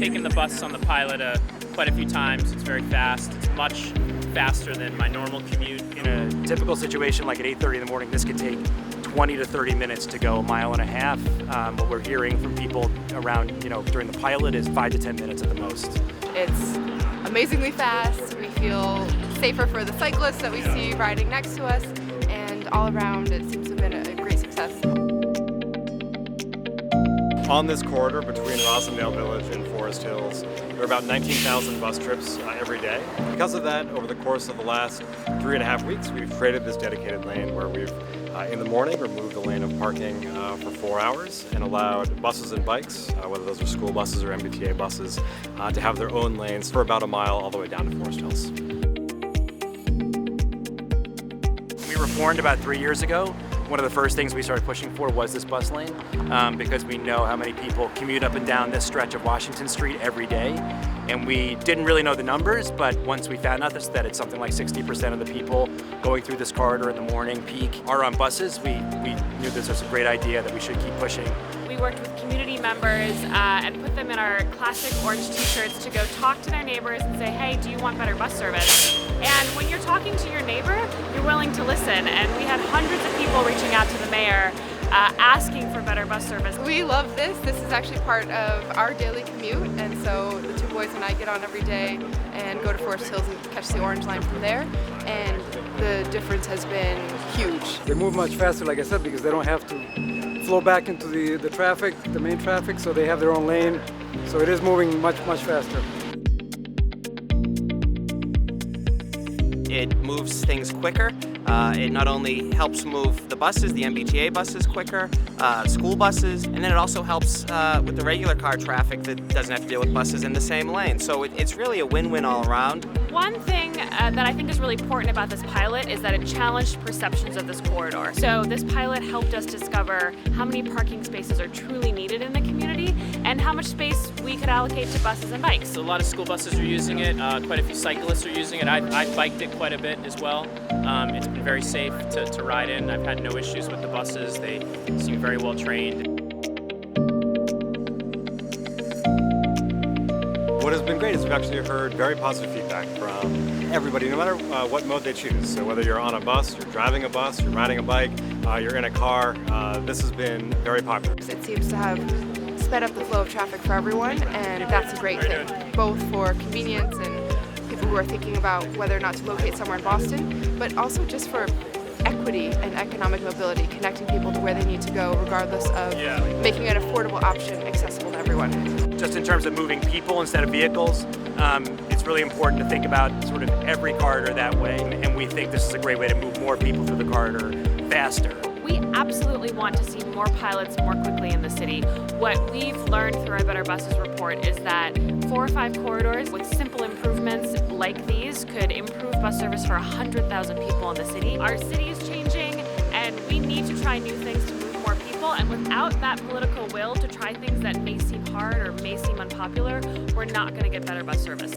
taken the bus on the Pilot quite a few times. It's very fast. It's much faster than my normal commute. In a typical situation like at 8:30 in the morning, this could take 20 to 30 minutes to go a mile and a half. What we're hearing from people around, during the Pilot is 5 to 10 minutes at the most. It's amazingly fast. We feel safer for the cyclists that we see riding next to us, and all around it seems to have been a great success. On this corridor between Roslindale Village and Forest Hills, there are about 19,000 bus trips every day. Because of that, over the course of the last 3.5 weeks, we've created this dedicated lane where we've, in the morning, removed the lane of parking for 4 hours and allowed buses and bikes, whether those are school buses or MBTA buses, to have their own lanes for about a mile all the way down to Forest Hills. We were formed about 3 years ago. One of the first things we started pushing for was this bus lane because we know how many people commute up and down this stretch of Washington Street every day. And we didn't really know the numbers, but once we found out that it's something like 60% of the people going through this corridor in the morning peak are on buses, we knew this was a great idea that we should keep pushing. We worked with community members and put them in our classic orange t-shirts to go talk to their neighbors and say, hey, do you want better bus service? And when you're talking to your neighbor, you're willing to listen. And we had hundreds of people reaching out to the mayor asking for better bus service. We love this. This is actually part of our daily commute, and so the two boys and I get on every day and go to Forest Hills and catch the orange line from there, and the difference has been huge. They move much faster, like I said, because they don't have to flow back into the traffic, the main traffic, so they have their own lane, so it is moving much faster. It moves things quicker. It not only helps move the buses, the MBTA buses quicker, school buses, and then it also helps with the regular car traffic that doesn't have to deal with buses in the same lane. So it's really a win-win all around. One thing that I think is really important about this pilot is that it challenged perceptions of this corridor. So this pilot helped us discover how many parking spaces are truly needed in the community and how much space we could allocate to buses and bikes. A lot of school buses are using it. Quite a few cyclists are using it. I've biked it quite a bit as well. It's been very safe to ride in. I've had no issues with the buses. They seem very well trained. What has been great is we've actually heard very positive feedback from everybody, no matter what mode they choose. So whether you're on a bus, you're driving a bus, you're riding a bike, you're in a car, this has been very popular. It seems to have sped up the flow of traffic for everyone, and that's a great thing, both for convenience and people who are thinking about whether or not to locate somewhere in Boston, but also just for equity and economic mobility, connecting people to where they need to go regardless of making an affordable option accessible to everyone. Just in terms of moving people instead of vehicles, it's really important to think about sort of every corridor that way, and we think this is a great way to move more people through the corridor faster. We absolutely want to see more pilots more quickly in the city. What we've learned through our Better Buses report is that 4 or 5 corridors with simple improvements like these could improve bus service for 100,000 people in the city. Our city is changing, and we need to try new things to move more people, and without that political will to try things that may seem hard or may seem unpopular, we're not going to get better bus service.